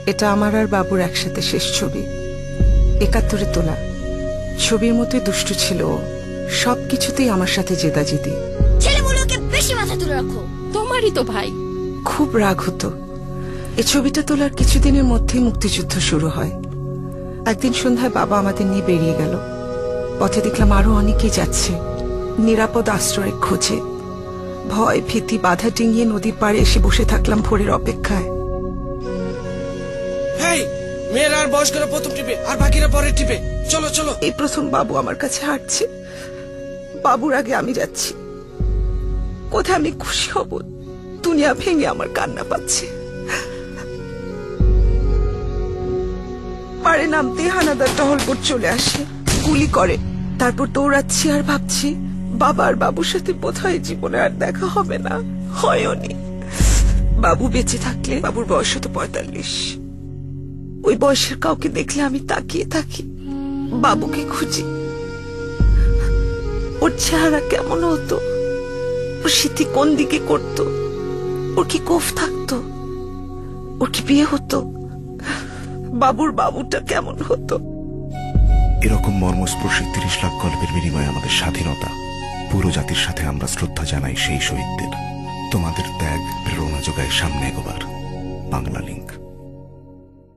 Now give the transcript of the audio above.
এটা আমার আর বাবুর একসাথে শেষ ছবি, ৭১-এ তোলা। ছবির মতোই দুষ্টু ছিল ও, সবকিছুতেই আমার সাথে জেদাজেদি। ছেলেগুলোকে বেশি মাথা তুলে রাখো, তোমারই তো ভাই। খুব রাগ হতো। এই ছবিটা তোলার কিছুদিনের মধ্যেই মুক্তিযুদ্ধ শুরু হয়। একদিন সন্ধ্যায় বাবা আমাদের নিয়ে বেরিয়ে গেল। পথে দেখলাম আরো অনেকেই যাচ্ছে নিরাপদ আশ্রয়ের খোঁজে। ভয় ভীতি বাধা ডিঙিয়ে নদীর পাড়ে এসে বসে থাকলাম ভোরের অপেক্ষায়। মেয়েরা আর বয়স্করা প্রথম টিপে আর বাকিরা পরের টিপে। চলো চলো। এই প্রথম বাবু আমার কাছে হাঁটছে। বাবুর আগে আমি যাচ্ছি। কোথায় আমি খুশি হব, দুনিয়া ভেঙে আমার কান্না পাচ্ছে। পারে নামতে হানাদার টহলপুর চলে আসে, গুলি করে। তারপর দৌড়াচ্ছি আর ভাবছি বাবা আর বাবুর সাথে বোধহয় জীবনে আর দেখা হবে না। হয়নি। বাবু বেঁচে থাকলে, বাবুর বয়স হতো ৪৫। ওই বয়সের কাউকে দেখলে আমি তাকিয়ে থাকি, বাবুকে খুঁজি। ওর চেহারা কেমন হতো, ওর স্মৃতি কোন দিকে করত, ওর কি কোফ থাকতো, ওর কি বিয়ে হতো, বাবুর বাবুটা কেমন হতো। এরকম মর্মস্পর্শী ৩০ লাখ গল্পের বিনিময়ে আমাদের স্বাধীনতা। পুরো জাতির সাথে আমরা শ্রদ্ধা জানাই সেই শহীদদের। তোমাদের ত্যাগ প্রেরণা যোগায় সামনে এগোবার। বাংলা লিঙ্ক।